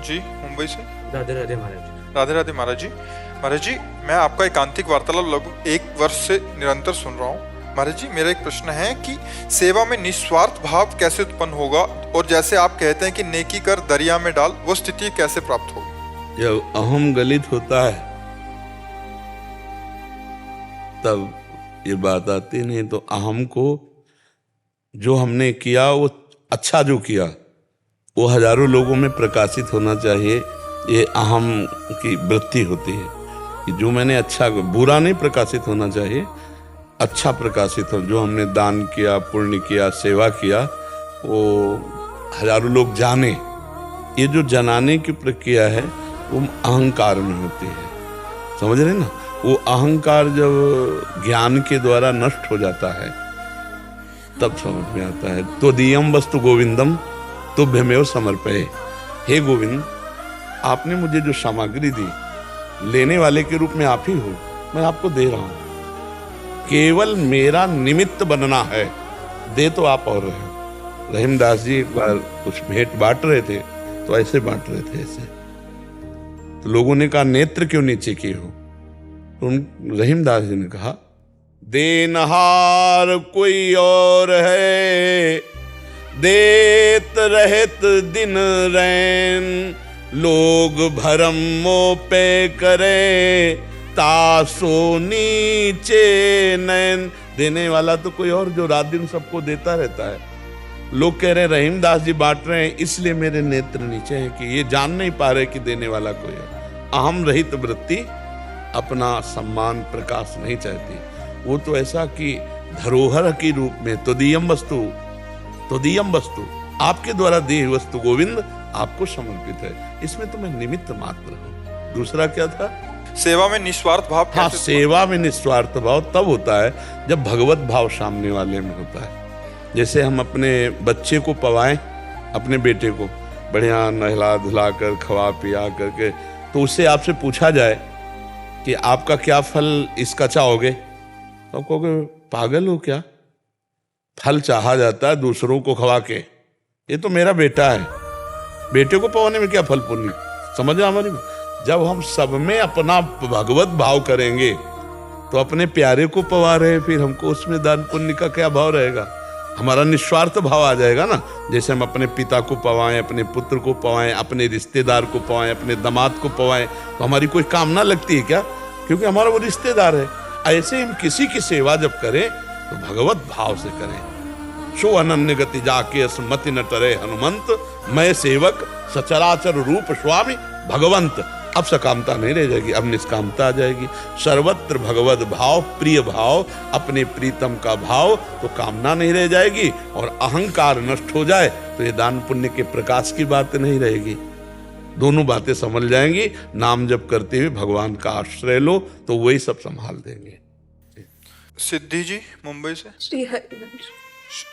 जी मुंबई से। राधे राधे महाराज। राधे राधे महाराज जी। महाराज जी, मैं आपका एकांतिक वार्तालाप लगभग 1 वर्ष से निरंतर सुन रहा हूँ। महाराज जी, मेरा एक प्रश्न है कि सेवा में निस्वार्थ भाव कैसे उत्पन्न होगा, और जैसे आप कहते हैं कि नेकी कर दरिया में डाल, वो स्थिति कैसे प्राप्त होगी? जब अहम गलित होता है तब ये बात आती नहीं। तो अहम को जो हमने किया वो अच्छा जो किया वो हजारों लोगों में प्रकाशित होना चाहिए। ये अहम की वृत्ति होती है कि जो मैंने अच्छा, बुरा नहीं प्रकाशित होना चाहिए, अच्छा प्रकाशित हो। जो हमने दान किया, पुण्य किया, सेवा किया, वो हजारों लोग जाने। ये जो जनाने की प्रक्रिया है वो अहंकार में होती है, समझ रहे ना? वो अहंकार जब ज्ञान के द्वारा नष्ट हो जाता है तब समझ में आता है। तो दियम वस्तु गोविंदम तुभ्यमेव समर्पये। हे गोविंद, आपने मुझे जो सामग्री दी, लेने वाले के रूप में आप ही हो, मैं आपको दे रहा हूं। केवल मेरा निमित्त बनना है। दे तो आप और रहे हो। रहीमदास जी एक बार कुछ भेंट बांट रहे थे तो ऐसे बांट रहे थे ऐसे, तो लोगों ने कहा नेत्र क्यों नीचे किए हो? तो रहीमदास जी ने कहा देनहार कोई और है, देत रहत दिन रैन, लोग भरम मोह पे करे, तासो नीचे नैन। देने वाला तो कोई और जो रात दिन सबको देता रहता है। लोग कह रहे हैं रहीमदास जी बांट रहे हैं इसलिए मेरे नेत्र नीचे हैं, कि ये जान नहीं पा रहे कि देने वाला कोई है। अहम रहित वृत्ति अपना सम्मान प्रकाश नहीं चाहती। वो तो ऐसा कि धरोहर के रूप में तदीयम वस्तु आपके द्वारा दी हुई वस्तु गोविंद आपको समर्पित है। इसमें तो मैं निमित्त मात्र हूँ। दूसरा क्या था? सेवा में निस्वार्थ भाव। हाँ, सेवा में निस्वार्थ भाव तब होता है जब भगवत भाव सामने वाले में होता है। जैसे हम अपने बच्चे को पवाएं, अपने बेटे को बढ़िया नहला धुला कर खवा पिया करके, तो उससे आपसे पूछा जाए कि आपका क्या फल इसका चाहोगे, तो आप कहोगे पागल हो क्या, फल चाहा जाता है दूसरों को खवा के, ये तो मेरा बेटा है, बेटे को पवाने में क्या फल पुण्य, समझ हमारी। जब हम सब में अपना भगवत भाव करेंगे तो अपने प्यारे को पवा रहे, फिर हमको उसमें दान पुण्य का क्या भाव रहेगा, हमारा निस्वार्थ भाव आ जाएगा ना। जैसे हम अपने पिता को पवाएं, अपने पुत्र को पवाएं, अपने रिश्तेदार को पवाएं, अपने दामाद को पवाएं, तो हमारी कोई कामना लगती है क्या, क्योंकि हमारा वो रिश्तेदार है। ऐसे हम किसी की सेवा जब करें तो भगवत भाव से करें। सो अनन्य गति जाके स्मति न टरे हनुमंत, मैं सेवक सचराचर रूप स्वामी भगवंत। अब सकामता नहीं रह जाएगी, अब निष्कामता आ जाएगी। सर्वत्र भगवत भाव, प्रिय भाव, अपने प्रीतम का भाव, तो कामना नहीं रह जाएगी और अहंकार नष्ट हो जाए तो ये दान पुण्य के प्रकाश की बात नहीं रहेगी। दोनों बातें समझ जाएंगी। नाम जप करते हुए भगवान का आश्रय लो तो वही सब संभाल देंगे। सिद्धि जी मुंबई से। श्री हरिवंश।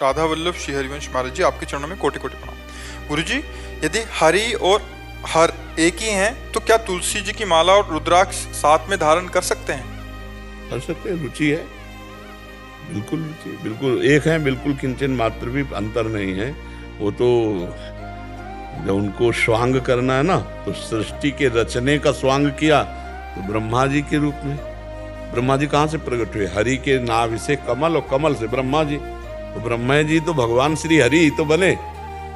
राधा वल्लभ श्री हरिवंश महाराज जी, आपके चरणों में कोटि कोटि प्रणाम। गुरु जी, यदि हरि और हर एक ही हैं तो क्या तुलसी जी की माला और रुद्राक्ष साथ में धारण कर सकते हैं? कर सकते हैं, रुचि है, बिल्कुल रुचि, बिल्कुल एक है, बिल्कुल किंचन मात्र भी अंतर नहीं है। वो तो जब उनको स्वांग करना है ना, तो सृष्टि के रचने का स्वांग किया तो ब्रह्मा जी के रूप में। ब्रह्मा जी कहाँ से प्रकट हुए? हरि के नाभि से कमल और कमल से ब्रह्मा जी, तो ब्रह्मा जी तो भगवान श्री हरि ही तो बने,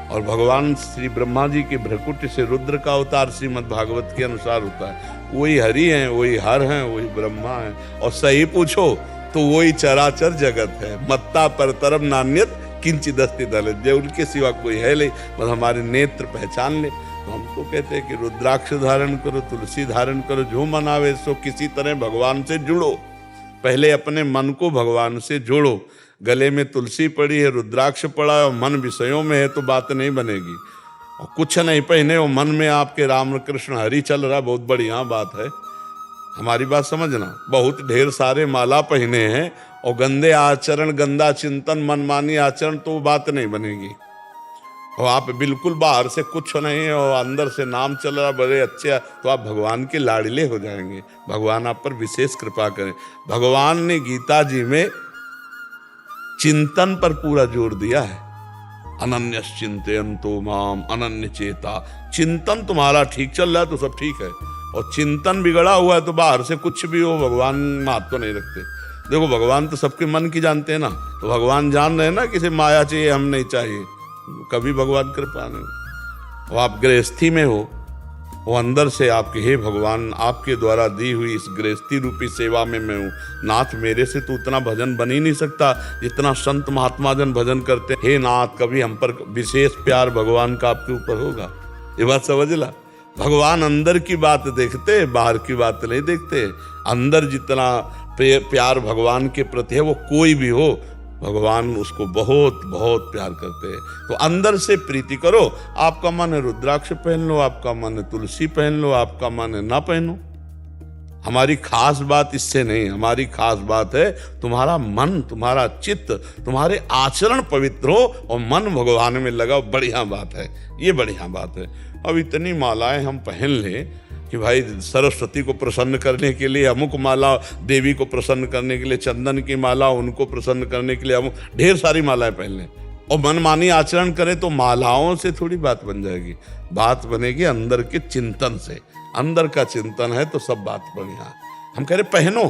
और भगवान श्री ब्रह्मा जी के भ्रकुट से रुद्र का अवतार श्रीमद् भागवत के अनुसार होता है। वही हरि हैं, वही हर हैं, वही ब्रह्मा हैं। और सही पूछो तो वही चराचर जगत है। मत्ता पर तरम नान्यत किंचिदस्ति दलित, जो उनके सिवा कोई है नहीं, बस हमारे नेत्र पहचान ले। तो हम तो कहते हैं कि रुद्राक्ष धारण करो, तुलसी धारण करो, जो मन आवे सो किसी तरह भगवान से जुड़ो। पहले अपने मन को भगवान से जोड़ो। गले में तुलसी पड़ी है, रुद्राक्ष पड़ा है और मन विषयों में है तो बात नहीं बनेगी। और कुछ नहीं पहने और मन में आपके राम कृष्ण हरि चल रहा, बहुत बढ़िया बात है। हमारी बात समझना, बहुत ढेर सारे माला पहने हैं और गंदे आचरण, गंदा चिंतन, मनमानी आचरण, तो वो बात नहीं बनेगी। और आप बिल्कुल बाहर से कुछ नहीं और अंदर से नाम चल रहा बड़े अच्छे, तो आप भगवान के लाडले हो जाएंगे। भगवान आप पर विशेष कृपा करें। भगवान ने गीता जी में चिंतन पर पूरा जोर दिया है। अनन्यश्चिन्तयन्तो माम अनन्य चेता। चिंतन तुम्हारा ठीक चल रहा है तो सब ठीक है, और चिंतन बिगड़ा हुआ है तो बाहर से कुछ भी हो भगवान महत्व तो नहीं रखते। देखो भगवान तो सबके मन की जानते हैं ना, तो भगवान जान रहे हैं ना किसी माया चाहिए, हम नहीं चाहिए, कभी भगवान कृपा नहीं। और आप गृहस्थी में हो, वो अंदर से आपके, हे भगवान आपके द्वारा दी हुई इस गृहस्थी रूपी सेवा में मैं हूँ। नाथ मेरे से तो उतना भजन बन ही नहीं सकता जितना संत महात्मा जन भजन करते। हे नाथ, कभी हम पर विशेष प्यार भगवान का आपके ऊपर होगा। ये बात समझ ला। भगवान अंदर की बात देखते, बाहर की बात नहीं देखते। अंदर जितना प्यार भगवान के प्रति है, वो कोई भी हो, भगवान उसको बहुत बहुत प्यार करते हैं। तो अंदर से प्रीति करो। आपका मन है रुद्राक्ष पहन लो, आपका मन है तुलसी पहन लो, आपका मन है ना पहनो। हमारी खास बात इससे नहीं, हमारी खास बात है तुम्हारा मन, तुम्हारा चित्त, तुम्हारे आचरण पवित्र हो और मन भगवान में लगाओ। बढ़िया बात है, ये बढ़िया बात है। अब इतनी मालाएं हम पहन लें कि भाई सरस्वती को प्रसन्न करने के लिए अमुक माला, देवी को प्रसन्न करने के लिए चंदन की माला, उनको प्रसन्न करने के लिए अमुक, ढेर सारी मालाएं पहन लें और मनमानी आचरण करें तो मालाओं से थोड़ी बात बन जाएगी। बात बनेगी अंदर के चिंतन से। अंदर का चिंतन है तो सब बात बढ़िया। हम कह रहे पहनो,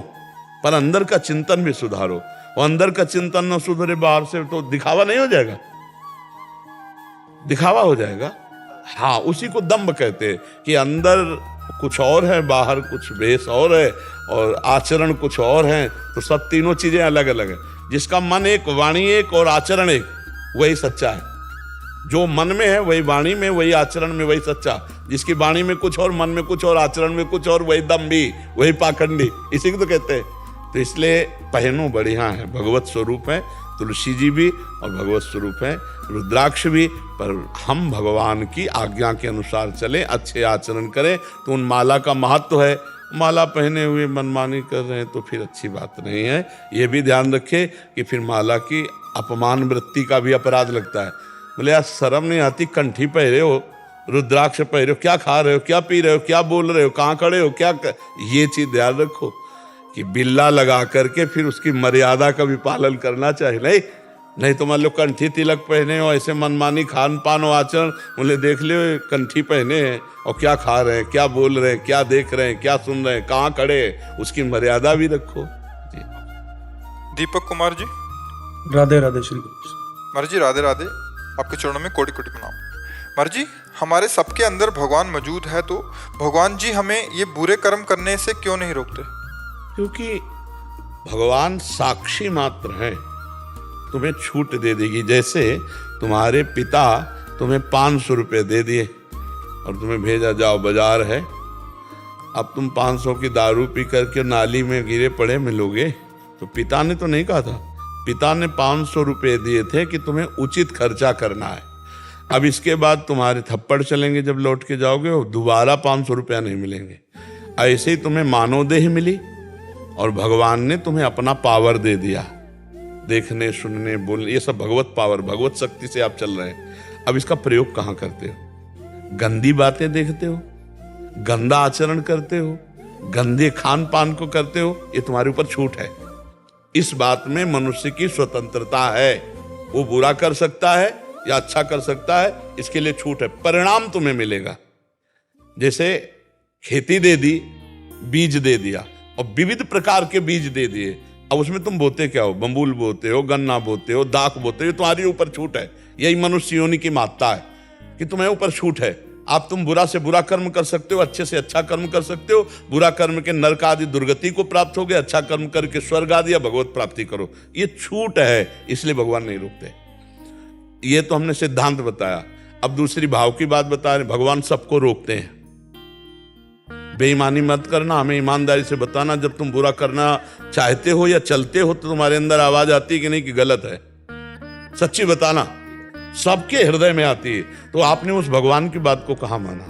पर अंदर का चिंतन भी सुधारो। और अंदर का चिंतन न सुधरे बाहर से तो दिखावा नहीं हो जाएगा, दिखावा हो जाएगा। हाँ, उसी को दम्भ कहते हैं कि अंदर कुछ और है, बाहर कुछ भेष और है, और आचरण कुछ और है। तो सब तीनों चीजें अलग अलग है। जिसका मन एक, वाणी एक और आचरण एक, वही सच्चा है। जो मन में है वही वाणी में, वही आचरण में, वही सच्चा। जिसकी वाणी में कुछ और, मन में कुछ और, आचरण में कुछ और, वही दम्भी, वही पाखंडी। इसी को तो कहते हैं। तो इसलिए पहनो बढ़िया है, भगवत स्वरूप है। तुलसी जी भी और भगवत स्वरूप है, रुद्राक्ष भी। पर हम भगवान की आज्ञा के अनुसार चलें, अच्छे आचरण करें, तो उन माला का महत्व है। माला पहने हुए मनमानी कर रहे हैं तो फिर अच्छी बात नहीं है। ये भी ध्यान रखें कि फिर माला की अपमान वृत्ति का भी अपराध लगता है। बोले यार शर्म नहीं आती, कंठी पहरे हो, रुद्राक्ष पहन रहे हो, क्या खा रहे हो, क्या पी रहे हो, क्या बोल रहे हो, कहाँ खड़े हो, ये चीज ध्यान रखो कि बिल्ला लगा करके फिर उसकी मर्यादा का भी पालन करना चाहिए। नहीं तो मान लो कंठी तिलक पहने हो, ऐसे मनमानी खान पान हो, आचरण, बोले देख लो कंठी पहने हैं और क्या खा रहे हैं, क्या बोल रहे हैं, क्या देख रहे हैं, क्या सुन रहे हैं, कहाँ खड़े हैं, उसकी मर्यादा भी रखो जी। दीपक कुमार जी। राधे राधे श्री कृष्ण। महाराज जी राधे राधे, आपके चरणों में कोटि कोटि प्रणाम। महाराज जी, हमारे सबके अंदर भगवान मौजूद है, तो भगवान जी हमें ये बुरे कर्म करने से क्यों नहीं रोकते? क्योंकि भगवान साक्षी मात्र हैं, तुम्हें छूट दे देगी। जैसे तुम्हारे पिता तुम्हें 500 रुपये दे दिए और तुम्हें भेजा, जाओ बाजार है, अब तुम 500 की दारू पी करके नाली में गिरे पड़े मिलोगे, तो पिता ने तो नहीं कहा था, पिता ने 500 रुपये दिए थे कि तुम्हें उचित खर्चा करना है। अब इसके बाद तुम्हारे थप्पड़ चलेंगे, जब लौट के जाओगे दोबारा 500 रुपया नहीं मिलेंगे। ऐसे ही तुम्हें मानवदेह मिली और भगवान ने तुम्हें अपना पावर दे दिया, देखने सुनने बोलने, ये सब भगवत पावर, भगवत शक्ति से आप चल रहे हैं। अब इसका प्रयोग कहाँ करते हो? गंदी बातें देखते हो, गंदा आचरण करते हो, गंदे खान पान को करते हो, ये तुम्हारे ऊपर छूट है। इस बात में मनुष्य की स्वतंत्रता है, वो बुरा कर सकता है या अच्छा कर सकता है, इसके लिए छूट है। परिणाम तुम्हें मिलेगा। जैसे खेती दे दी, बीज दे दिया और विविध प्रकार के बीज दे दिए, अब उसमें तुम बोते क्या हो? बम्बूल बोते हो, गन्ना बोते हो, दाख बोते हो, तुम्हारे ऊपर छूट है। यही मनुष्य योनि की महत्ता है कि तुम्हें ऊपर छूट है। आप तुम बुरा से बुरा कर्म कर सकते हो, अच्छे से अच्छा कर्म कर सकते हो। बुरा कर्म के नरक आदि दुर्गति को प्राप्त हो गए, अच्छा कर्म करके स्वर्ग आदि या भगवत प्राप्ति करो। ये छूट है, इसलिए भगवान नहीं रोकते। ये तो हमने सिद्धांत बताया। अब दूसरी भाव की बात बता रहे, भगवान सबको रोकते हैं। बेईमानी मत करना, हमें ईमानदारी से बताना, जब तुम बुरा करना चाहते हो या चलते हो तो तुम्हारे अंदर आवाज आती है कि नहीं कि गलत है, सच्ची बताना, सबके हृदय में आती है। तो आपने उस भगवान की बात को कहाँ माना?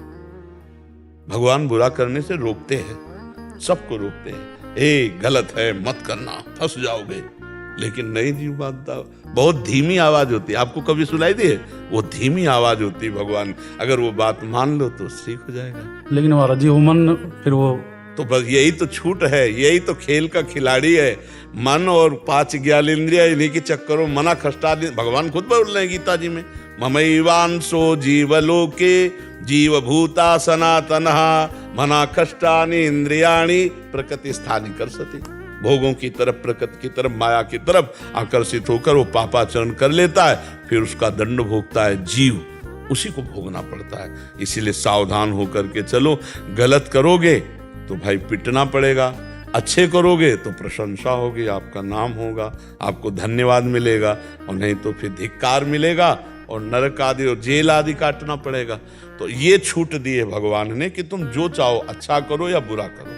भगवान बुरा करने से रोकते हैं, सबको रोकते हैं। गलत है, मत करना, फंस जाओगे। लेकिन नहीं जी, बात बहुत धीमी आवाज होती है। आपको कभी सुनाई दी है? वो धीमी आवाज होती है भगवान, अगर वो बात मान लो तो ठीक हो जाएगा। लेकिन महाराज जी वो मन फिर वो तो बस यही तो छूट है, यही तो खेल का खिलाड़ी है। मन और 5 ज्ञानेंद्रिय, इन्हीं के चक्करों मना खष्टा। भगवान खुद बोल रहे हैं गीता जी में, ममैवांसो जीवलोके जीवभूता सनातनः मना कष्टानि इंद्रियाणि प्रकृति स्थानि करसति। भोगों की तरफ, प्रकृति की तरफ, माया की तरफ आकर्षित होकर वो पापाचरण कर लेता है, फिर उसका दंड भोगता है जीव, उसी को भोगना पड़ता है। इसीलिए सावधान होकर के चलो। गलत करोगे तो भाई पिटना पड़ेगा, अच्छे करोगे तो प्रशंसा होगी, आपका नाम होगा, आपको धन्यवाद मिलेगा, और नहीं तो फिर धिक्कार मिलेगा और नरक आदि और जेल आदि काटना पड़ेगा। तो ये छूट दी है भगवान ने कि तुम जो चाहो अच्छा करो या बुरा करो,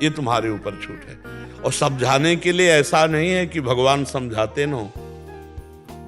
ये तुम्हारे ऊपर छूट है। और समझाने के लिए ऐसा नहीं है कि भगवान समझाते न हो,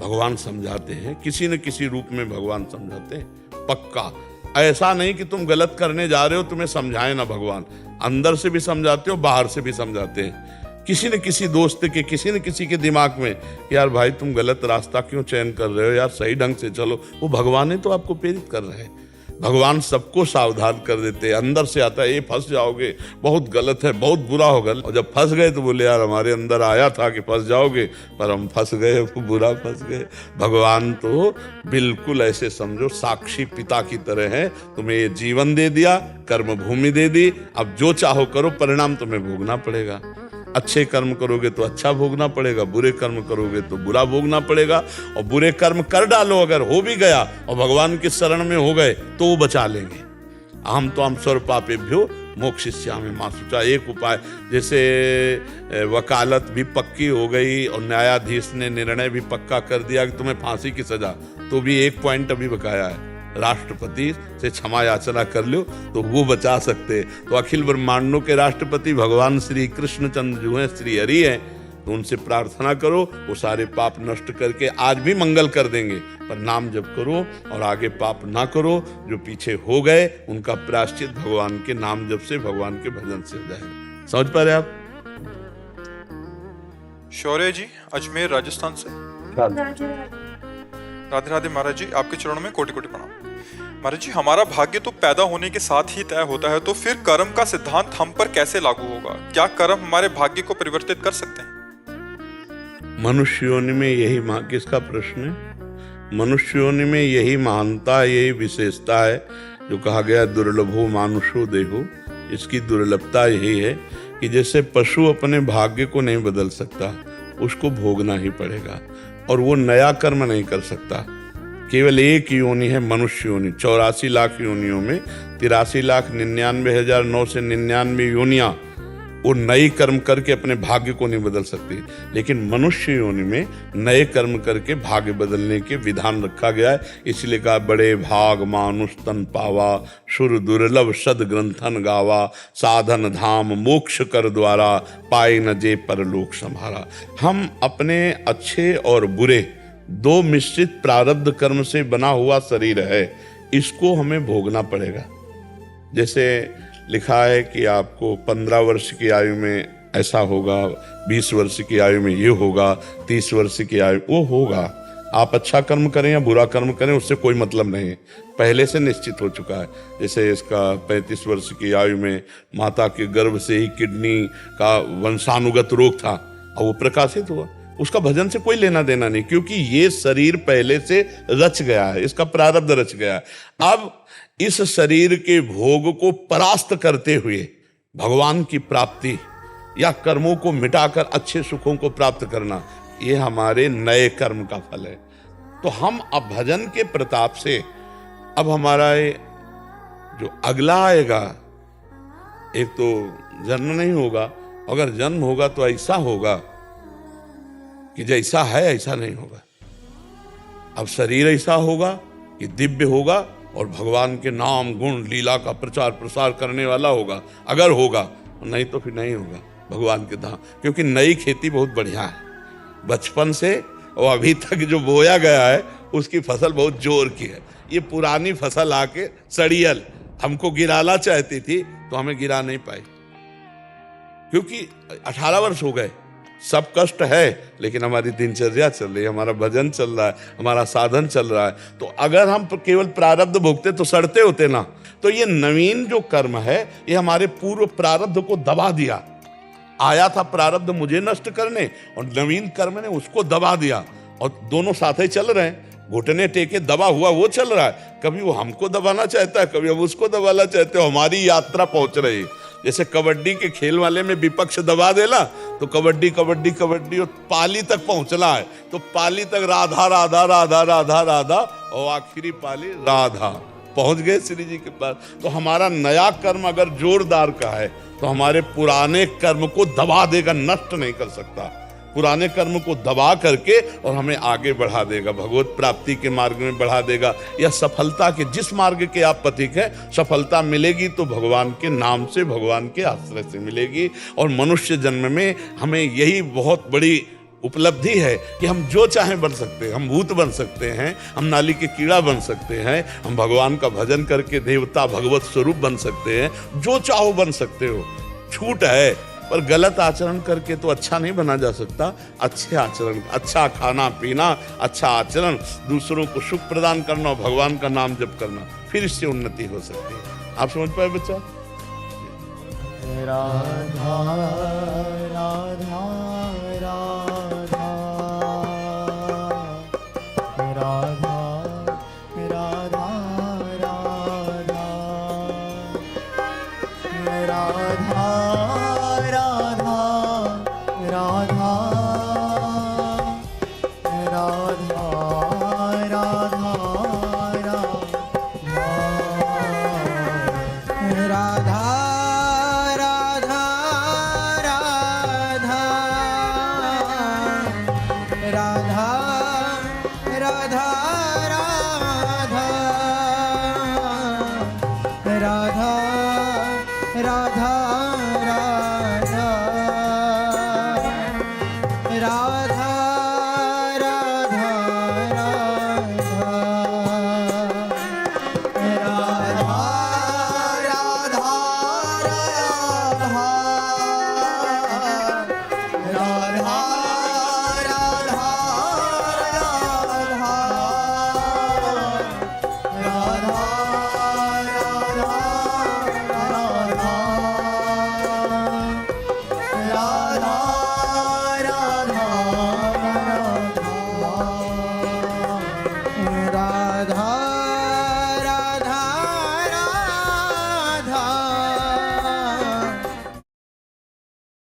भगवान समझाते हैं, किसी न किसी रूप में भगवान समझाते हैं, पक्का। ऐसा नहीं कि तुम गलत करने जा रहे हो तुम्हें समझाए ना भगवान, अंदर से भी समझाते हो, बाहर से भी समझाते हैं। किसी न किसी दोस्त के, किसी न किसी के दिमाग में, यार भाई तुम गलत रास्ता क्यों चयन कर रहे हो, यार सही ढंग से चलो। वो भगवान ही तो आपको प्रेरित कर रहे हैं। भगवान सबको सावधान कर देते हैं। अंदर से आता है ये फंस जाओगे, बहुत गलत है, बहुत बुरा होगा। और जब फंस गए तो बोले यार हमारे अंदर आया था कि फंस जाओगे, पर हम फंस गए, बुरा फंस गए। भगवान तो बिल्कुल ऐसे समझो साक्षी पिता की तरह है। तुम्हें ये जीवन दे दिया, कर्म भूमि दे दी, अब जो चाहो करो, परिणाम तुम्हें भोगना पड़ेगा। अच्छे कर्म करोगे तो अच्छा भोगना पड़ेगा, बुरे कर्म करोगे तो बुरा भोगना पड़ेगा। और बुरे कर्म कर डालो, अगर हो भी गया और भगवान की शरण में हो गए तो वो बचा लेंगे। हम तो हम सर्व पापेभ्यो मोक्षयिष्यामि मा शुचा। एक उपाय, जैसे वकालत भी पक्की हो गई और न्यायाधीश ने निर्णय भी पक्का कर दिया कि तुम्हें फांसी की सजा, तो भी एक पॉइंट अभी बकाया है, राष्ट्रपति से क्षमा याचना कर लो तो वो बचा सकते। तो अखिल ब्रह्मांडों के राष्ट्रपति भगवान श्री कृष्णचंद्र जो हैं, श्री हरि हैं, तो उनसे प्रार्थना करो, वो सारे पाप नष्ट करके आज भी मंगल कर देंगे। पर नाम जप करो और आगे पाप ना करो। जो पीछे हो गए उनका प्रायश्चित भगवान के नाम जप से, भगवान के भजन से हो जाएगा। समझ पा रहे आप? शौर्य जी अजमेर राजस्थान से। राधे राधे महाराज जी, आपके चरणों में कोटि कोटि प्रणाम। महाराज जी, हमारा भाग्य तो पैदा होने के साथ ही तय होता है, तो फिर कर्म का सिद्धांत हम पर कैसे लागू होगा? क्या कर्म हमारे भाग्य को परिवर्तित कर सकते हैं? मनुष्य योनि में यही किसका प्रश्न है? मनुष्य योनि में यही महानता, यही विशेषता है जो कहा गया दुर्लभो मानुषो देहो। इसकी दुर्लभता यही है कि जैसे पशु अपने भाग्य को नहीं बदल सकता, उसको भोगना ही पड़ेगा और वो नया कर्म नहीं कर सकता। केवल एक योनि है मनुष्य योनि। 84 लाख योनियों में 83,99,999 योनियां वो नई कर्म करके अपने भाग्य को नहीं बदल सकती, लेकिन मनुष्य योनि में नए कर्म करके भाग्य बदलने के विधान रखा गया है। इसलिए कहा बड़े भाग मानुष तन पावा, सुर दुर्लभ सद ग्रंथन गावा, साधन धाम मोक्ष कर द्वारा, पाए न जे परलोक संभारा। हम अपने अच्छे और बुरे दो मिश्रित प्रारब्ध कर्म से बना हुआ शरीर है, इसको हमें भोगना पड़ेगा। जैसे लिखा है कि आपको 15 वर्ष की आयु में ऐसा होगा, 20 वर्ष की आयु में ये होगा, 30 वर्ष की आयु वो होगा। आप अच्छा कर्म करें या बुरा कर्म करें, उससे कोई मतलब नहीं है, पहले से निश्चित हो चुका है। जैसे इसका 35 वर्ष की आयु में माता के गर्भ से ही किडनी का वंशानुगत रोग था और वो प्रकाशित हुआ। उसका भजन से कोई लेना देना नहीं, क्योंकि ये शरीर पहले से रच गया है, इसका प्रारब्ध रच गया है। अब इस शरीर के भोग को परास्त करते हुए भगवान की प्राप्ति या कर्मों को मिटाकर अच्छे सुखों को प्राप्त करना, ये हमारे नए कर्म का फल है। तो हम अब भजन के प्रताप से अब हमारा ये जो अगला आएगा, एक तो जन्म नहीं होगा, अगर जन्म होगा तो ऐसा होगा कि जैसा है ऐसा नहीं होगा। अब शरीर ऐसा होगा कि दिव्य होगा और भगवान के नाम गुण लीला का प्रचार प्रसार करने वाला होगा, अगर होगा, नहीं तो फिर नहीं होगा भगवान के धाम। क्योंकि नई खेती बहुत बढ़िया है, बचपन से और अभी तक जो बोया गया है उसकी फसल बहुत जोर की है। ये पुरानी फसल आके सड़ियल हमको गिराना चाहती थी तो हमें गिरा नहीं पाई, क्योंकि 18 वर्ष हो गए, सब कष्ट है, लेकिन हमारी दिनचर्या चल रही है, हमारा भजन चल रहा है, हमारा साधन चल रहा है। तो अगर हम केवल प्रारब्ध भोगते तो सड़ते होते ना। तो ये नवीन जो कर्म है ये हमारे पूर्व प्रारब्ध को दबा दिया। आया था प्रारब्ध मुझे नष्ट करने और नवीन कर्म ने उसको दबा दिया, और दोनों साथ ही चल रहे हैं। घुटने टेके दबा हुआ वो चल रहा है, कभी वो हमको दबाना चाहता है, कभी हम उसको दबाना चाहते हो। हमारी यात्रा पहुंच रही है। जैसे कबड्डी के खेल वाले में विपक्ष दबा देला तो कबड्डी कबड्डी कबड्डी और पाली तक पहुंचना है, तो पाली तक राधा राधा राधा राधा राधा और आखिरी पाली राधा, पहुंच गए श्री जी के पास। तो हमारा नया कर्म अगर जोरदार का है तो हमारे पुराने कर्म को दबा देगा, नष्ट नहीं कर सकता। पुराने कर्म को दबा करके और हमें आगे बढ़ा देगा, भगवत प्राप्ति के मार्ग में बढ़ा देगा, या सफलता के जिस मार्ग के आप पथिक हैं, सफलता मिलेगी तो भगवान के नाम से, भगवान के आश्रय से मिलेगी। और मनुष्य जन्म में हमें यही बहुत बड़ी उपलब्धि है कि हम जो चाहें बन सकते हैं। हम भूत बन सकते हैं, हम नाली के कीड़ा बन सकते हैं, हम भगवान का भजन करके देवता भगवत स्वरूप बन सकते हैं, जो चाहो बन सकते हो। छूट है, पर गलत आचरण करके तो अच्छा नहीं बना जा सकता। अच्छे आचरण, अच्छा खाना पीना, अच्छा आचरण, दूसरों को सुख प्रदान करना और भगवान का नाम जप करना, फिर इससे उन्नति हो सकती है। आप समझ पाए बच्चा? राधा राधा राधा राधा राधा राधा राधा